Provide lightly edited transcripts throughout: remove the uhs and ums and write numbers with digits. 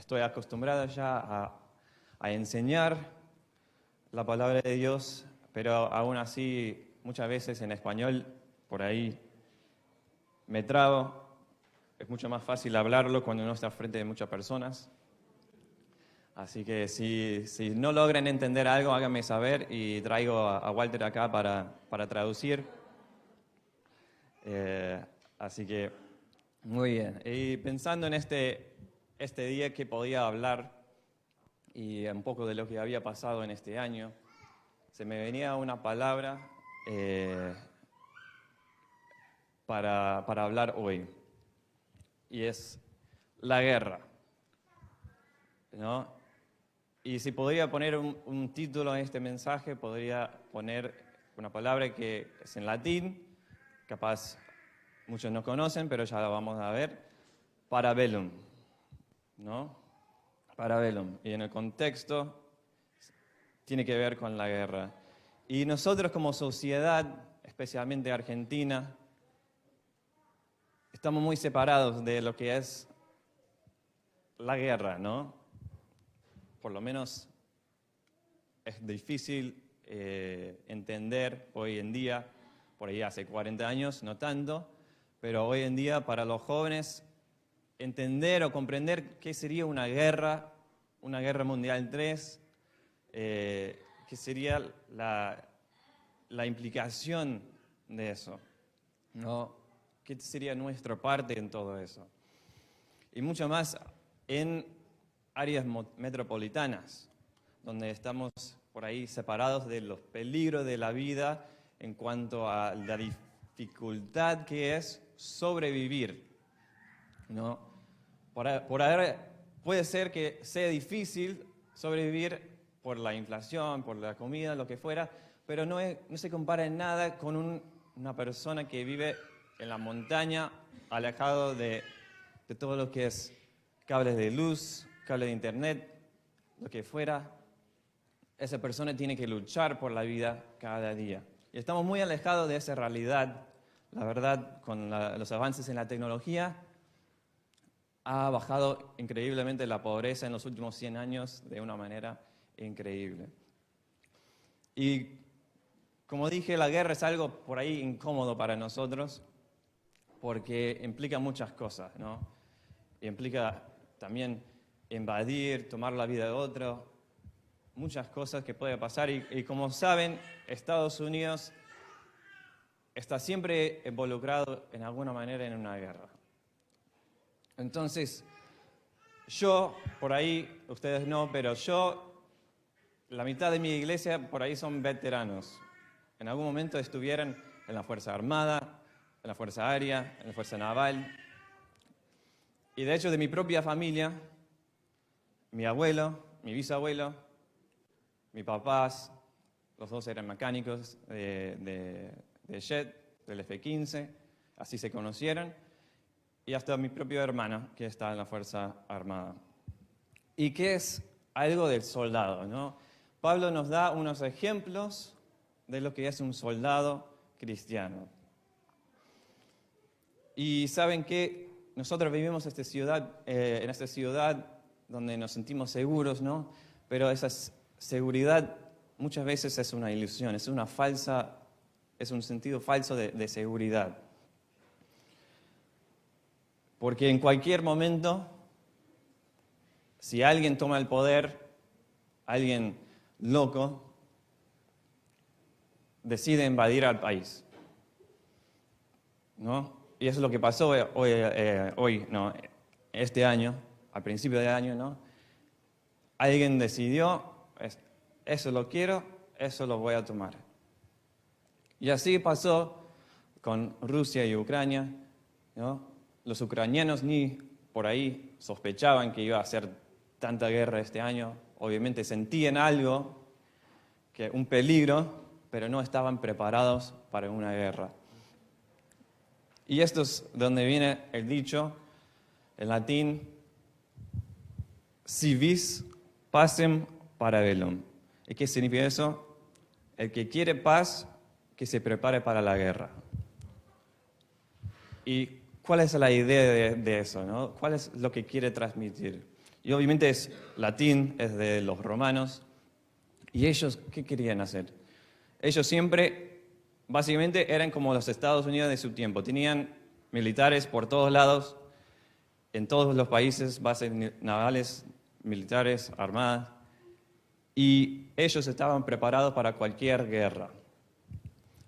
estoy acostumbrado ya a enseñar la palabra de Dios, pero aún así muchas veces en español por ahí me trabo. Es mucho más fácil hablarlo cuando uno está frente de muchas personas. Así que si no logran entender algo, háganme saber y traigo a Walter acá para traducir. Así que, muy bien. Y pensando en este día que podía hablar y un poco de lo que había pasado en este año, se me venía una palabra para hablar hoy. Y es la guerra, ¿no? Y si podría poner un título en este mensaje, podría poner una palabra que es en latín, capaz muchos no conocen, pero ya la vamos a ver, parabellum, ¿no? Parabellum. Y en el contexto tiene que ver con la guerra. Y nosotros como sociedad, especialmente Argentina, estamos muy separados de lo que es la guerra, ¿no? Por lo menos es difícil entender hoy en día, por ahí hace 40 años, no tanto, pero hoy en día para los jóvenes entender o comprender qué sería una guerra mundial 3, qué sería la implicación de eso, ¿no? ¿Qué sería nuestra parte en todo eso? Y mucho más en áreas metropolitanas, donde estamos por ahí separados de los peligros de la vida en cuanto a la dificultad que es sobrevivir, ¿no? Por ahora puede ser que sea difícil sobrevivir por la inflación, por la comida, lo que fuera, pero no se compara en nada con una persona que vive en la montaña, alejado de todo lo que es cables de luz, cable de internet, lo que fuera. Esa persona tiene que luchar por la vida cada día. Y estamos muy alejados de esa realidad. La verdad, con los avances en la tecnología, ha bajado increíblemente la pobreza en los últimos 100 años de una manera increíble. Y como dije, la guerra es algo por ahí incómodo para nosotros, porque implica muchas cosas, ¿no? Implica también invadir, tomar la vida de otro, muchas cosas que puede pasar. Y como saben, Estados Unidos está siempre involucrado en alguna manera en una guerra. Entonces, yo, por ahí, ustedes no, pero yo, la mitad de mi iglesia por ahí son veteranos. En algún momento estuvieron en la Fuerza Armada, en la Fuerza Aérea, en la Fuerza Naval. Y de hecho, de mi propia familia, mi abuelo, mi bisabuelo, mis papás, los dos eran mecánicos de jet, del F-15, así se conocieron, y hasta mi propio hermano, que está en la Fuerza Armada. ¿Y qué es algo del soldado, no? Pablo nos da unos ejemplos de lo que es un soldado cristiano. Y saben que nosotros vivimos en esta ciudad donde nos sentimos seguros, ¿no? Pero esa seguridad muchas veces es una ilusión, es un sentido falso de seguridad. Porque en cualquier momento, si alguien toma el poder, alguien loco, decide invadir al país, ¿no? Y eso es lo que pasó hoy, ¿no? Este año, al principio del año, ¿no? Alguien decidió, eso lo quiero, eso lo voy a tomar. Y así pasó con Rusia y Ucrania, ¿no? Los ucranianos ni por ahí sospechaban que iba a hacer tanta guerra este año. Obviamente sentían algo, un peligro, pero no estaban preparados para una guerra. Y esto es donde viene el dicho, en latín, si vis pacem parabellum. ¿Y qué significa eso? El que quiere paz, que se prepare para la guerra. ¿Y cuál es la idea de eso, ¿no? ¿Cuál es lo que quiere transmitir? Y obviamente es latín, es de los romanos. ¿Y ellos qué querían hacer? Ellos siempre, básicamente, eran como los Estados Unidos de su tiempo. Tenían militares por todos lados, en todos los países, bases navales, militares, armadas. Y ellos estaban preparados para cualquier guerra.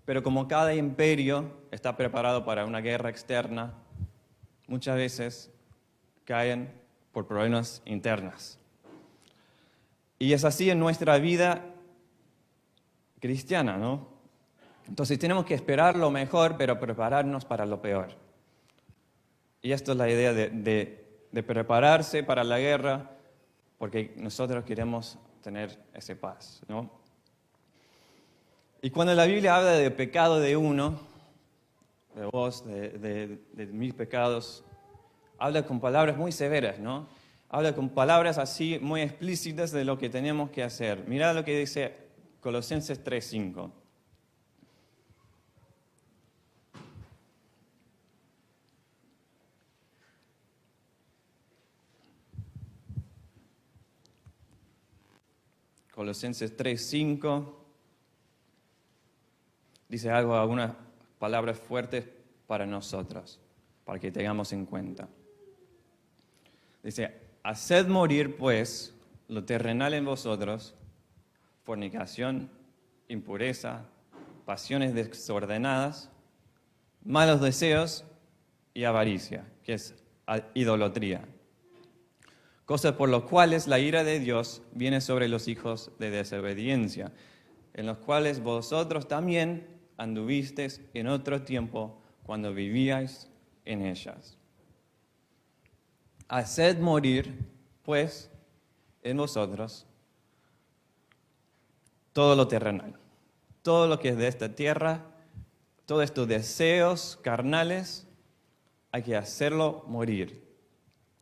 Pero como cada imperio está preparado para una guerra externa, muchas veces caen por problemas internos. Y es así en nuestra vida cristiana, ¿no? Entonces tenemos que esperar lo mejor, pero prepararnos para lo peor. Y esto es la idea de prepararse para la guerra, porque nosotros queremos tener ese paz, ¿no? Y cuando la Biblia habla de pecado de uno, de vos, de mis pecados, habla con palabras muy severas, ¿no? Habla con palabras así muy explícitas de lo que tenemos que hacer. Mirá lo que dice Colosenses 3:5. Colosenses 3:5 dice algunas palabras fuertes para nosotros, para que tengamos en cuenta. Dice, haced morir pues lo terrenal en vosotros, fornicación, impureza, pasiones desordenadas, malos deseos y avaricia, que es idolatría. Cosas por las cuales la ira de Dios viene sobre los hijos de desobediencia, en los cuales vosotros también anduvisteis en otro tiempo cuando vivíais en ellas. Haced morir, pues, en vosotros todo lo terrenal, todo lo que es de esta tierra, todos estos deseos carnales, hay que hacerlo morir.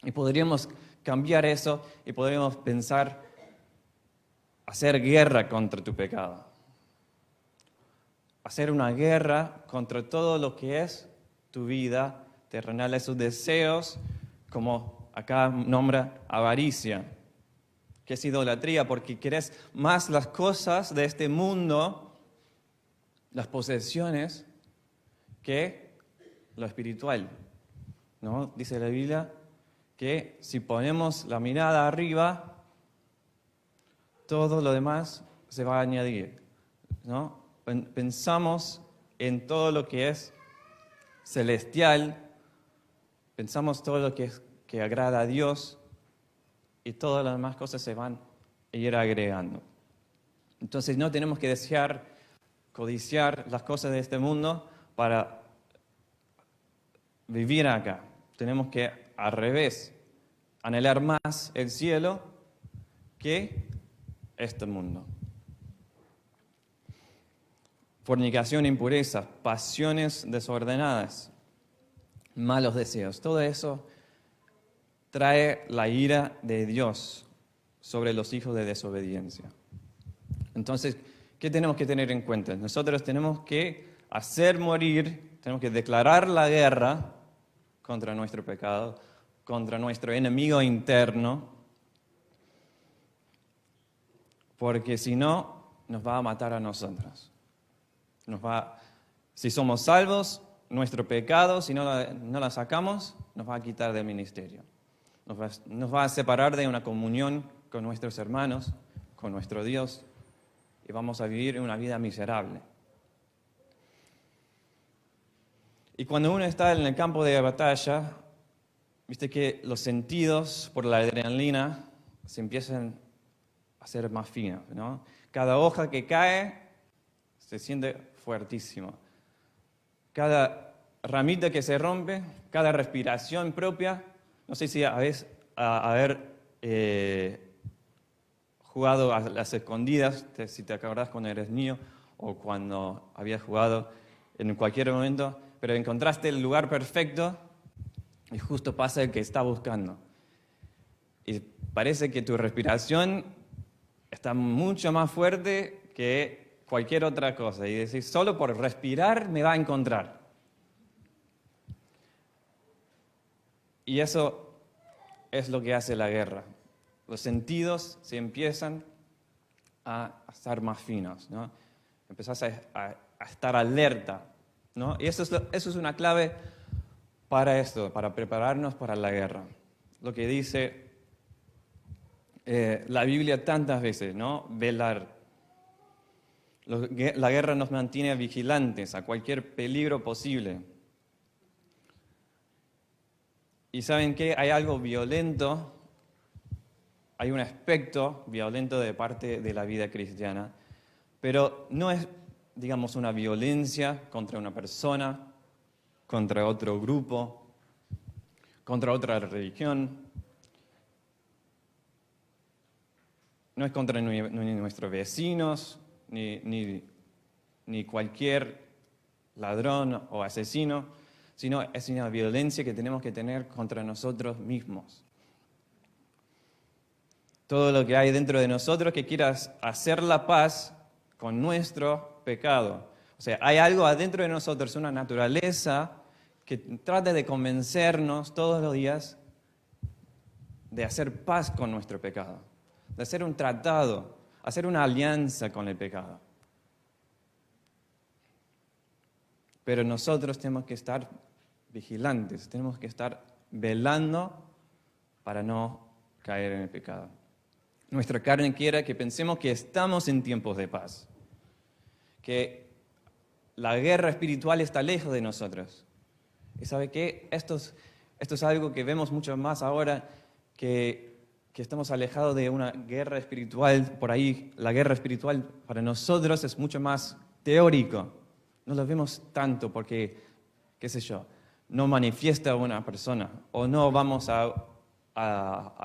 Y podríamos cambiar eso y podríamos pensar, hacer guerra contra tu pecado. Hacer una guerra contra todo lo que es tu vida terrenal, esos deseos, como acá nombra avaricia, que es idolatría, porque querés más las cosas de este mundo, las posesiones, que lo espiritual, ¿no? Dice la Biblia que si ponemos la mirada arriba, todo lo demás se va a añadir, ¿no? Pensamos en todo lo que es celestial, pensamos todo lo que agrada a Dios y todas las demás cosas se van a ir agregando. Entonces no tenemos que desear, codiciar las cosas de este mundo para vivir acá. Tenemos que, al revés, anhelar más el cielo que este mundo. Fornicación, impureza, pasiones desordenadas, malos deseos. Todo eso trae la ira de Dios sobre los hijos de desobediencia. Entonces, ¿qué tenemos que tener en cuenta? Nosotros tenemos que hacer morir, tenemos que declarar la guerra contra nuestro pecado, contra nuestro enemigo interno, porque si no, nos va a matar a nosotros. Si somos salvos, nuestro pecado, si no la sacamos, nos va a quitar del ministerio. Nos va a separar de una comunión con nuestros hermanos, con nuestro Dios, y vamos a vivir una vida miserable. Y cuando uno está en el campo de batalla, viste que los sentidos por la adrenalina se empiezan a hacer más finos, ¿no? Cada hoja que cae se siente fuertísimo. Cada ramita que se rompe, cada respiración propia. No sé si haber jugado a las escondidas, si te acordás cuando eres niño o cuando habías jugado en cualquier momento, pero encontraste el lugar perfecto y justo pasa el que está buscando. Y parece que tu respiración está mucho más fuerte que cualquier otra cosa. Y decís, solo por respirar me va a encontrar. Y eso es lo que hace la guerra. los sentidos se empiezan a estar más finos, ¿no? Empezás a estar alerta, ¿no? Y eso es una clave para esto, para prepararnos para la guerra. Lo que dice la Biblia tantas veces, ¿no? Velar. La guerra nos mantiene vigilantes a cualquier peligro posible. Y ¿saben qué? Hay algo violento, hay un aspecto violento de parte de la vida cristiana, pero no es, digamos, una violencia contra una persona, contra otro grupo, contra otra religión. No es contra ni nuestros vecinos, ni cualquier ladrón o asesino, sino es una violencia que tenemos que tener contra nosotros mismos. Todo lo que hay dentro de nosotros que quiera hacer la paz con nuestro pecado. O sea, hay algo adentro de nosotros, una naturaleza que trata de convencernos todos los días de hacer paz con nuestro pecado, de hacer un tratado, hacer una alianza con el pecado. Pero nosotros tenemos que estar vigilantes, tenemos que estar velando para no caer en el pecado. Nuestra carne quiere que pensemos que estamos en tiempos de paz, que la guerra espiritual está lejos de nosotros. ¿Y sabe qué? Esto es algo que vemos mucho más ahora, que estamos alejados de una guerra espiritual. Por ahí, la guerra espiritual para nosotros es mucho más teórico. No lo vemos tanto porque, qué sé yo, no manifiesta una persona, o no vamos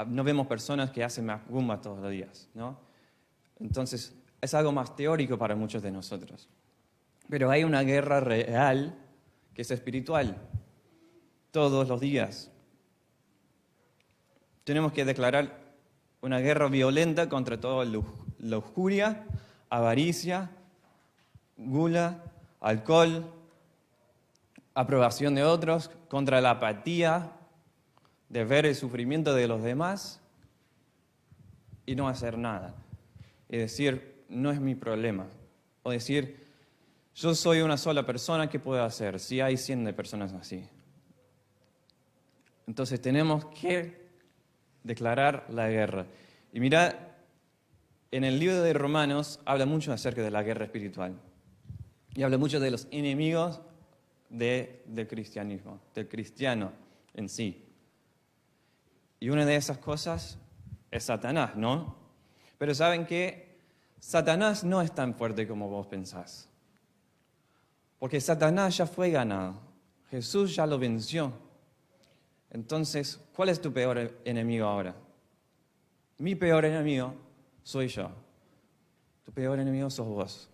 no vemos personas que hacen macumba todos los días, ¿no? Entonces, es algo más teórico para muchos de nosotros. Pero hay una guerra real que es espiritual, todos los días. Tenemos que declarar una guerra violenta contra toda lujuria, avaricia, gula, alcohol, aprobación de otros, contra la apatía, de ver el sufrimiento de los demás y no hacer nada. Y decir, no es mi problema. O decir, yo soy una sola persona, ¿qué puedo hacer? Si hay 100 de personas así. Entonces tenemos que declarar la guerra. Y mira, en el libro de Romanos habla mucho acerca de la guerra espiritual. Y habla mucho de los enemigos del cristianismo, del cristiano en sí. Y una de esas cosas es Satanás, ¿no? Pero ¿saben qué? Satanás no es tan fuerte como vos pensás. Porque Satanás ya fue ganado. Jesús ya lo venció. Entonces, ¿cuál es tu peor enemigo ahora? Mi peor enemigo soy yo. Tu peor enemigo sos vos.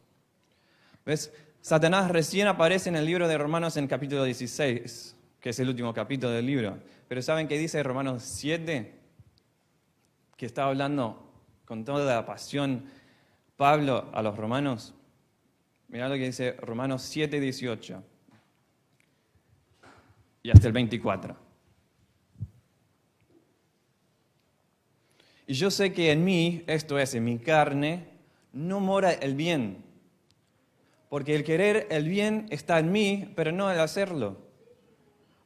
¿Ves? Satanás recién aparece en el libro de Romanos en capítulo 16, que es el último capítulo del libro. Pero ¿saben qué dice Romanos 7? Que está hablando con toda la pasión Pablo a los romanos. Mirá lo que dice Romanos 7, 18 y hasta el 24. Y yo sé que en mí, esto es, en mi carne, no mora el bien. Porque el querer el bien está en mí, pero no el hacerlo.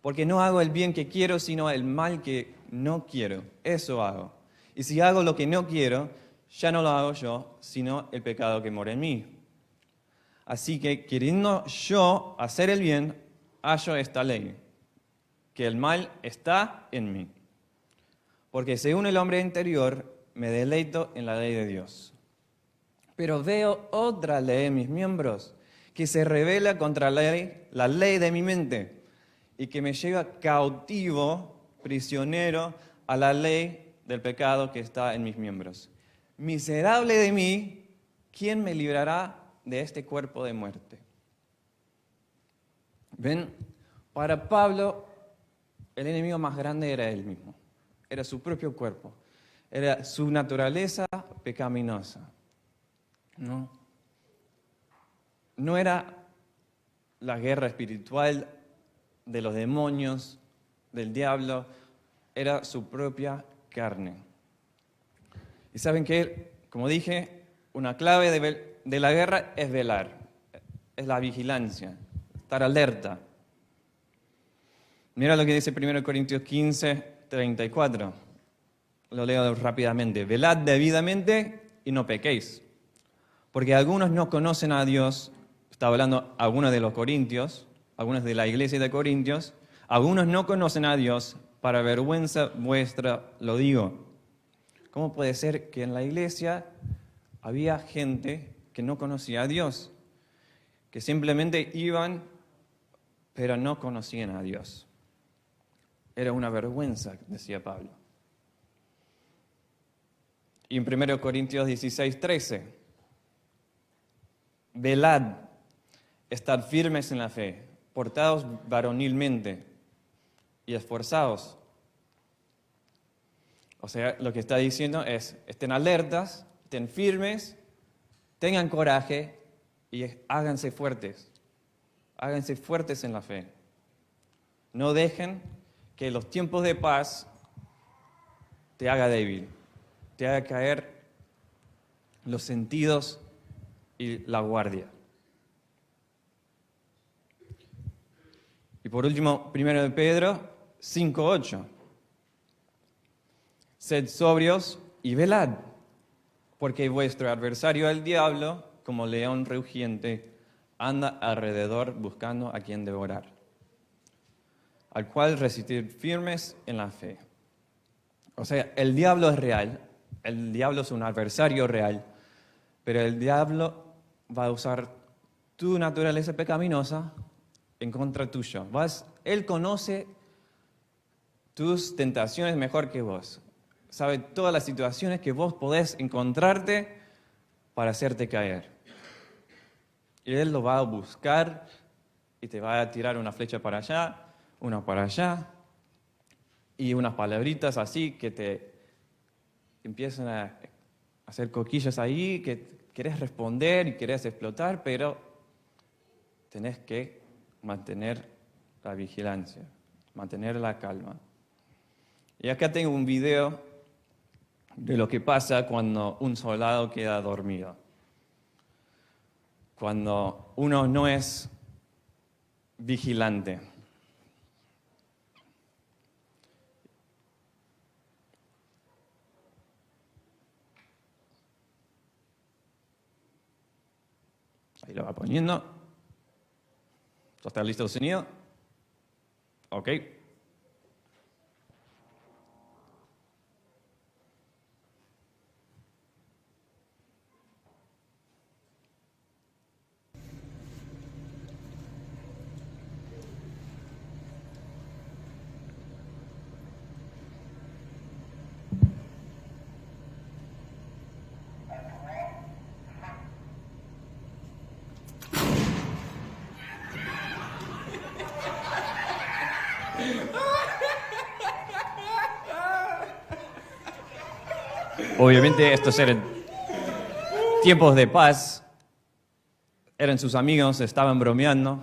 Porque no hago el bien que quiero, sino el mal que no quiero. Eso hago. Y si hago lo que no quiero, ya no lo hago yo, sino el pecado que mora en mí. Así que, queriendo yo hacer el bien, hallo esta ley, que el mal está en mí. Porque según el hombre interior, me deleito en la ley de Dios. Pero veo otra ley en mis miembros, que se rebela contra la ley de mi mente, y que me lleva cautivo, prisionero, a la ley del pecado que está en mis miembros. Miserable de mí, ¿quién me librará de este cuerpo de muerte? ¿Ven? Para Pablo, el enemigo más grande era él mismo. Era su propio cuerpo. Era su naturaleza pecaminosa. No era la guerra espiritual de los demonios, del diablo, era su propia carne. Y saben que, como dije, una clave de la guerra es velar, es la vigilancia, estar alerta. Mira lo que dice 1 Corintios 15, 34. Lo leo rápidamente. Velad debidamente y no pequéis. Porque algunos no conocen a Dios, está hablando algunos de los corintios, algunos de la iglesia de Corintios, algunos no conocen a Dios, para vergüenza vuestra lo digo. ¿Cómo puede ser que en la iglesia había gente que no conocía a Dios? Que simplemente iban, pero no conocían a Dios. Era una vergüenza, decía Pablo. Y en 1 Corintios 16, 13, velad, estad firmes en la fe, portaos varonilmente y esforzaos. O sea, lo que está diciendo es, estén alertas, estén firmes, tengan coraje y háganse fuertes. Háganse fuertes en la fe. No dejen que los tiempos de paz te haga débil, te haga caer los sentidos y la guardia. Y por último, 1 de Pedro 5:8. Sed sobrios y velad, porque vuestro adversario el diablo, como león rugiente, anda alrededor buscando a quien devorar, al cual resistir firmes en la fe. O sea, el diablo es real, el diablo es un adversario real, pero el diablo va a usar tu naturaleza pecaminosa en contra tuyo. Él conoce tus tentaciones mejor que vos. Sabe todas las situaciones que vos podés encontrarte para hacerte caer. Y Él lo va a buscar y te va a tirar una flecha para allá, una para allá, y unas palabritas así que te empiezan a hacer coquillas ahí, que querés responder y querés explotar, pero tenés que mantener la vigilancia, mantener la calma. Y acá tengo un video de lo que pasa cuando un soldado queda dormido. Cuando uno no es vigilante. Ahí lo va poniendo. ¿Está listo el sonido? Ok. Obviamente estos eran tiempos de paz, eran sus amigos, estaban bromeando.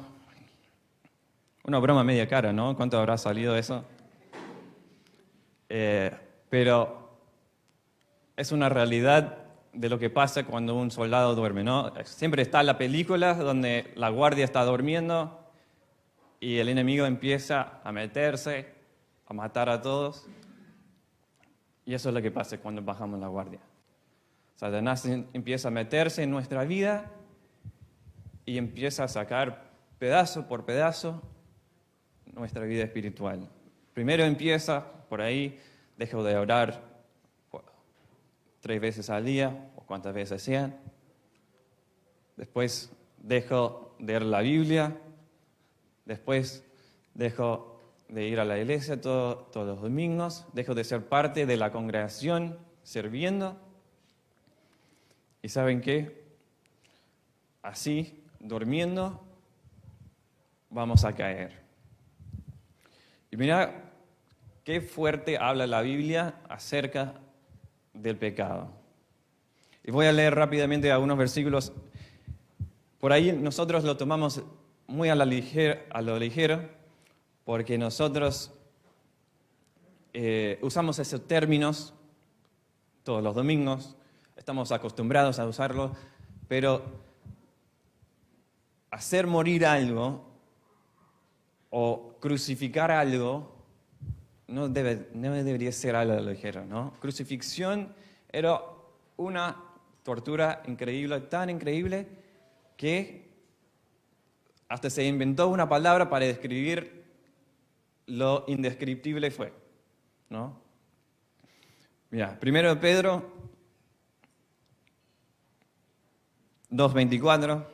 Una broma media cara, ¿no? ¿Cuánto habrá salido eso? Pero es una realidad de lo que pasa cuando un soldado duerme, ¿no? Siempre está la película donde la guardia está durmiendo y el enemigo empieza a meterse, a matar a todos. Y eso es lo que pasa cuando bajamos la guardia. Satanás empieza a meterse en nuestra vida y empieza a sacar pedazo por pedazo nuestra vida espiritual. Primero empieza por ahí, dejo de orar 3 veces al día, o cuantas veces sean. Después dejo de leer la Biblia. Después dejo de ir a la iglesia todos los domingos. Dejo de ser parte de la congregación sirviendo. ¿Y saben qué? Así, durmiendo, vamos a caer. Y mira qué fuerte habla la Biblia acerca del pecado. Y voy a leer rápidamente algunos versículos. Por ahí nosotros lo tomamos muy a lo ligero, porque nosotros usamos esos términos todos los domingos, estamos acostumbrados a usarlo, pero hacer morir algo o crucificar algo no debería ser algo ligero, ¿no? Crucifixión era una tortura increíble, tan increíble, que hasta se inventó una palabra para describir lo indescriptible fue, ¿no? Mira, 1 Pedro 2:24,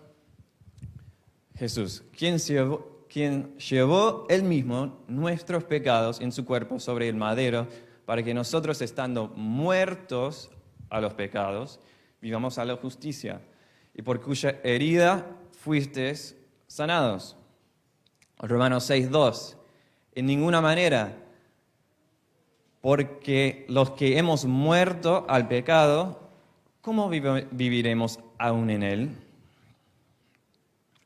Jesús, quien llevó él mismo nuestros pecados en su cuerpo sobre el madero, para que nosotros, estando muertos a los pecados, vivamos a la justicia, y por cuya herida fuisteis sanados. Romanos 6:2, en ninguna manera, porque los que hemos muerto al pecado, ¿cómo viviremos aún en él?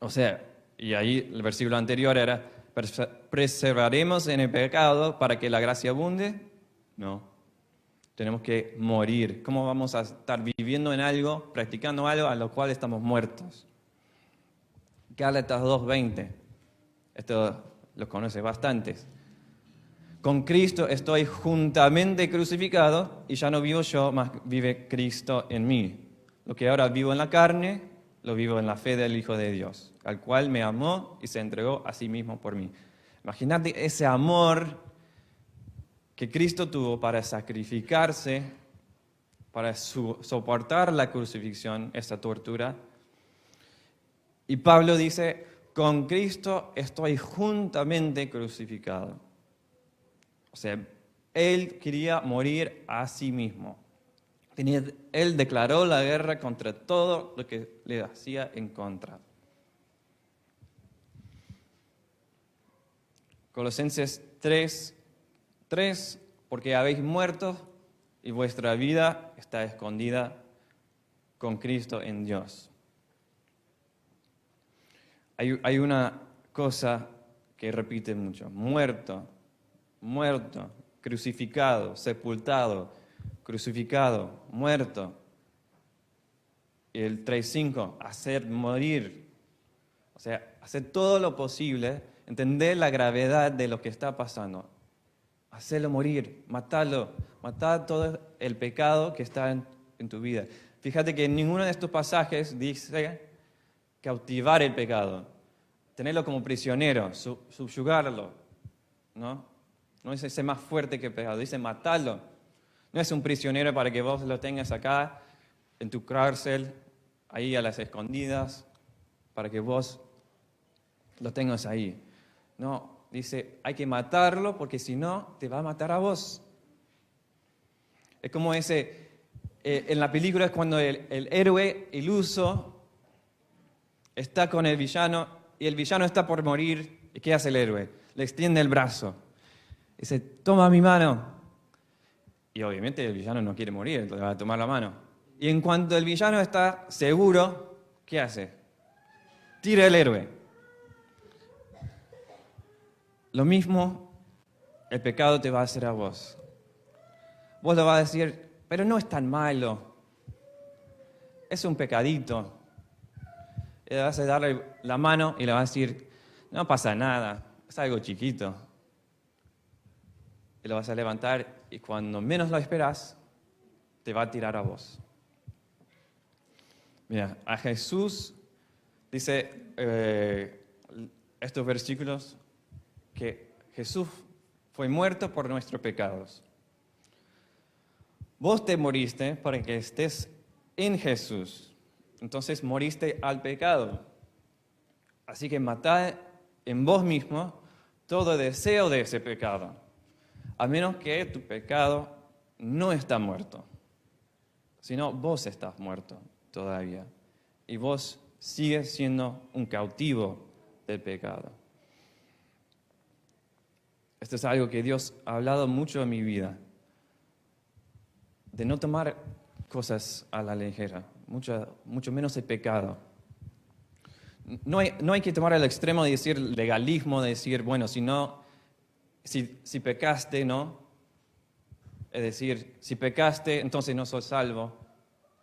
O sea, y ahí el versículo anterior era, ¿preservaremos en el pecado para que la gracia abunde? No, tenemos que morir. ¿Cómo vamos a estar viviendo en algo, practicando algo a lo cual estamos muertos? Gálatas 2:20, esto lo conoce bastantes. Con Cristo estoy juntamente crucificado y ya no vivo yo, mas vive Cristo en mí. Lo que ahora vivo en la carne, lo vivo en la fe del Hijo de Dios, al cual me amó y se entregó a sí mismo por mí. Imagínate ese amor que Cristo tuvo para sacrificarse, para soportar la crucifixión, esa tortura. Y Pablo dice, con Cristo estoy juntamente crucificado. O sea, él quería morir a sí mismo. Él declaró la guerra contra todo lo que le hacía en contra. Colosenses 3:3, porque habéis muerto y vuestra vida está escondida con Cristo en Dios. Hay una cosa que repite mucho: muerto, muerto, crucificado, sepultado, crucificado, muerto. Y el 3:5, hacer morir. O sea, hacer todo lo posible, entender la gravedad de lo que está pasando. Hacerlo morir, matarlo, matar todo el pecado que está en tu vida. Fíjate que en ninguno de estos pasajes dice cautivar el pecado, tenerlo como prisionero, subyugarlo, ¿no? No es ese más fuerte que el pecado, dice matarlo. No es un prisionero para que vos lo tengas acá, en tu cárcel, ahí a las escondidas, para que vos lo tengas ahí. No, dice, hay que matarlo porque si no, te va a matar a vos. Es como en la película es cuando el héroe iluso está con el villano y el villano está por morir. ¿Y qué hace el héroe? Le extiende el brazo. Dice, toma mi mano. Y obviamente el villano no quiere morir, entonces va a tomar la mano. Y en cuanto el villano está seguro, ¿qué hace? Tira el héroe. Lo mismo el pecado te va a hacer a vos. Vos le vas a decir, pero no es tan malo. Es un pecadito. Y le vas a darle la mano y le vas a decir, no pasa nada, es algo chiquito. Y lo vas a levantar y cuando menos lo esperas, te va a tirar a vos. Mira, a Jesús dice estos versículos que Jesús fue muerto por nuestros pecados. Vos te moriste para que estés en Jesús. Entonces moriste al pecado. Así que matad en vos mismo todo deseo de ese pecado, a menos que tu pecado no está muerto, sino vos estás muerto todavía. Y vos sigues siendo un cautivo del pecado. Esto es algo que Dios ha hablado mucho en mi vida, de no tomar cosas a la ligera, mucho menos el pecado. No hay que tomar al extremo de decir legalismo, de decir, bueno, si pecaste, ¿no? Es decir, si pecaste, entonces no sos salvo.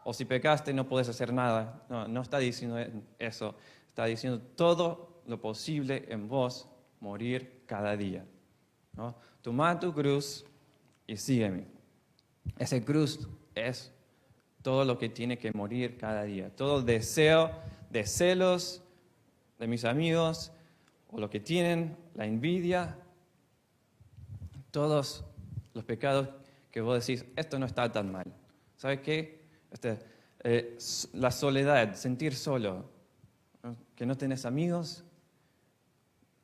O si pecaste, no podés hacer nada. No, no está diciendo eso. Está diciendo todo lo posible en vos, morir cada día, ¿no? Tomá tu cruz y sígueme. Ese cruz es todo lo que tiene que morir cada día. Todo el deseo de celos de mis amigos, o lo que tienen, la envidia, todos los pecados que vos decís, esto no está tan mal. ¿Sabes qué? La soledad, sentir solo, ¿no? Que no tenés amigos,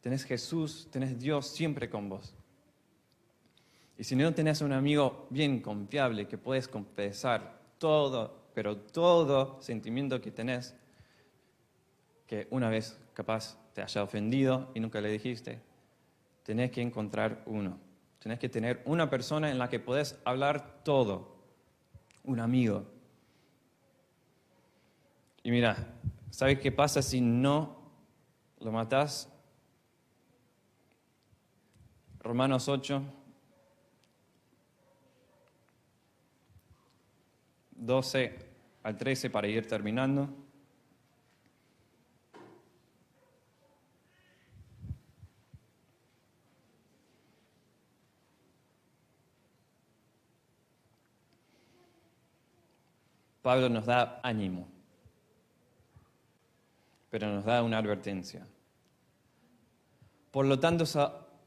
tenés Jesús, tenés Dios siempre con vos. Y si no tenés un amigo bien confiable que puedes confesar todo, pero todo sentimiento que tenés, que una vez capaz te haya ofendido y nunca le dijiste, tenés que encontrar uno. Tenés que tener una persona en la que podés hablar todo, un amigo. Y mira, ¿sabes qué pasa si no lo matás? Romanos 8, 12 al 13 para ir terminando. Pablo nos da ánimo, pero nos da una advertencia. Por lo tanto,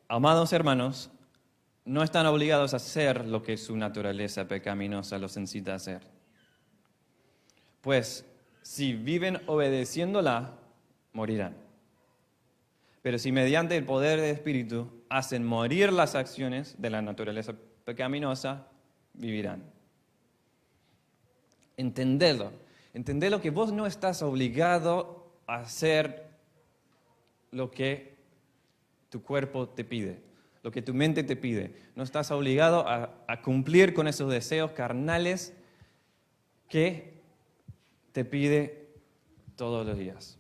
amados hermanos, no están obligados a hacer lo que su naturaleza pecaminosa los incita a hacer. Pues, si viven obedeciéndola, morirán. Pero si mediante el poder del Espíritu hacen morir las acciones de la naturaleza pecaminosa, vivirán. Entendelo que vos no estás obligado a hacer lo que tu cuerpo te pide, lo que tu mente te pide. No estás obligado a cumplir con esos deseos carnales que te pide todos los días.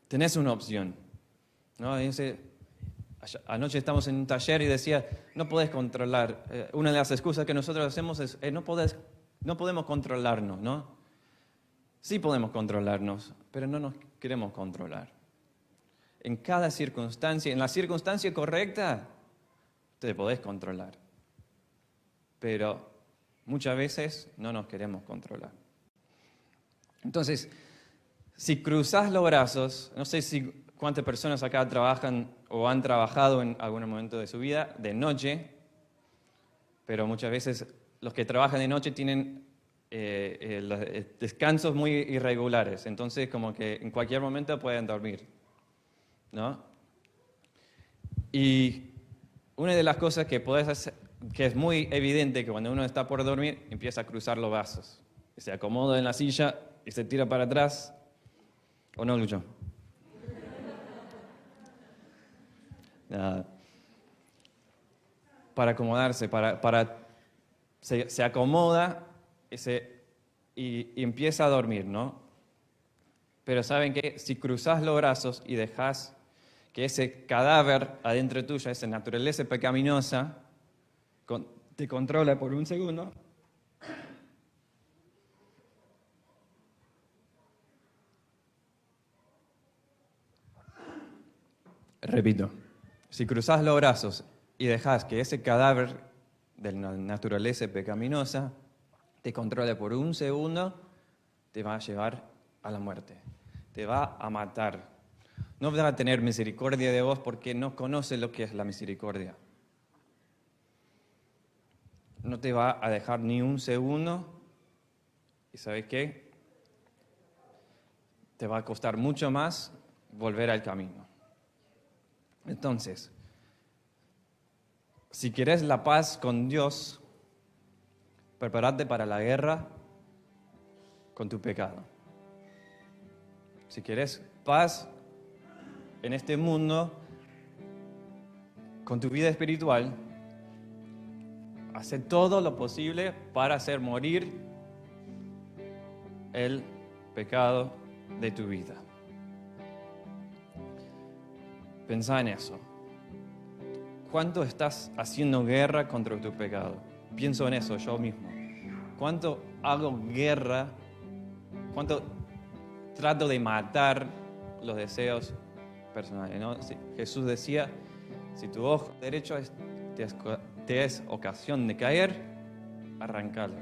Tenés una opción, ¿no? Anoche estamos en un taller y decía, no podés controlar. Una de las excusas que nosotros hacemos es, no podemos controlarnos, ¿no? Sí podemos controlarnos, pero no nos queremos controlar. En cada circunstancia, en la circunstancia correcta, te podés controlar. Pero muchas veces no nos queremos controlar. Entonces, si cruzás los brazos, no sé cuántas personas acá trabajan o han trabajado en algún momento de su vida de noche, pero muchas veces los que trabajan de noche tienen descansos muy irregulares, entonces como que en cualquier momento pueden dormir, ¿no? Y una de las cosas que podés hacer, que es muy evidente, que cuando uno está por dormir, empieza a cruzar los brazos, se acomoda en la silla y se tira para atrás, ¿o no, Lucho? Nada. Para acomodarse, se acomoda y empieza a dormir, ¿no? Pero ¿saben qué? Si cruzás los brazos y dejás que ese cadáver adentro tuyo, esa naturaleza pecaminosa, te controla por un segundo, repito, si cruzás los brazos y dejás que ese cadáver de la naturaleza pecaminosa te controle por un segundo, te va a llevar a la muerte, te va a matar. No va a tener misericordia de vos porque no conoce lo que es la misericordia. No te va a dejar ni un segundo y ¿sabes qué? Te va a costar mucho más volver al camino. Entonces, si querés la paz con Dios, prepárate para la guerra con tu pecado. Si querés paz en este mundo, con tu vida espiritual, hace todo lo posible para hacer morir el pecado de tu vida. Pensá en eso. ¿Cuánto estás haciendo guerra contra tu pecado? Pienso en eso yo mismo. ¿Cuánto hago guerra? ¿Cuánto trato de matar los deseos personales, ¿no? Sí, Jesús decía, si tu ojo derecho te es ocasión de caer, arrancalo.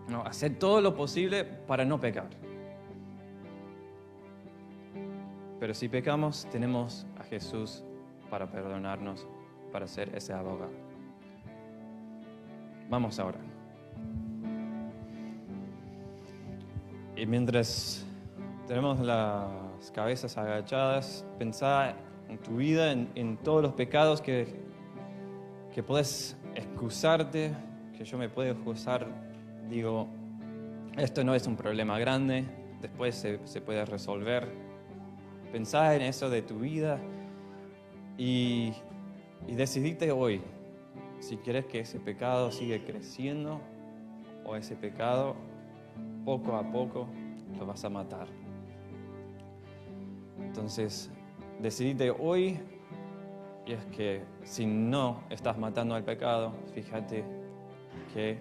No, hacer todo lo posible para no pecar. Pero si pecamos, tenemos a Jesús para perdonarnos, para ser ese abogado. Vamos ahora. Y mientras tenemos las cabezas agachadas, pensá en tu vida, en todos los pecados que puedes excusarte, que yo me puedo excusar. Digo, esto no es un problema grande, después se puede resolver. Pensá en eso de tu vida y decidite hoy si querés que ese pecado siga creciendo o ese pecado poco a poco lo vas a matar. Entonces, decidite hoy, y es que si no estás matando al pecado, fíjate que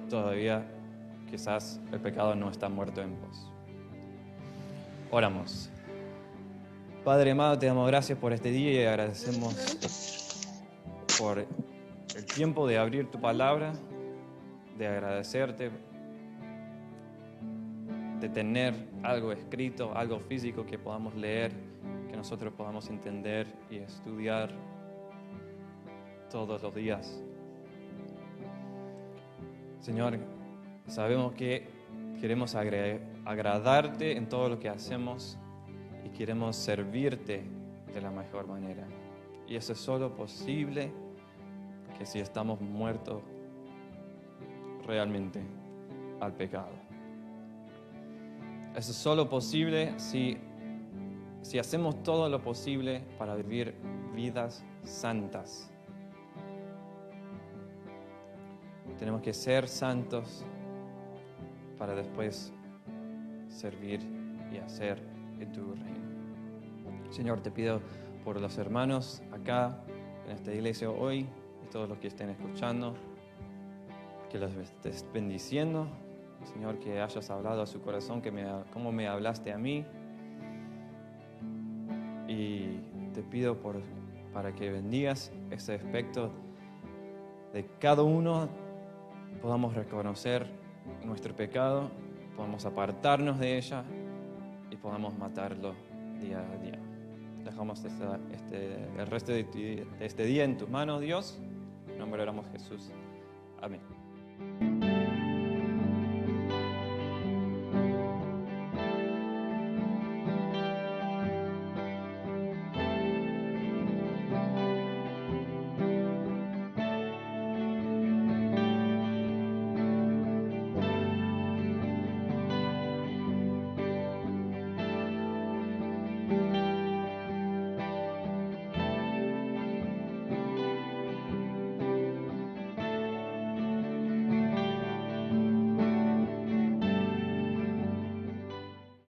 todavía quizás el pecado no está muerto en vos. Oramos. Padre amado, te damos gracias por este día y agradecemos por el tiempo de abrir tu palabra, de agradecerte, de tener algo escrito, algo físico que podamos leer, que nosotros podamos entender y estudiar todos los días. Señor, sabemos que queremos agradarte en todo lo que hacemos y queremos servirte de la mejor manera. Y eso es solo posible que si estamos muertos realmente al pecado. Eso es solo posible si hacemos todo lo posible para vivir vidas santas. Tenemos que ser santos para después servir y hacer en tu reino. Señor, te pido por los hermanos acá en esta iglesia hoy y todos los que estén escuchando, que los estés bendiciendo. Señor, que hayas hablado a su corazón, cómo me hablaste a mí. Y te pido para que bendigas ese aspecto de cada uno, podamos reconocer nuestro pecado, podamos apartarnos de ella y podamos matarlo día a día. Dejamos el resto de este día en tus manos, Dios. En nombre oramos, Jesús. Amén.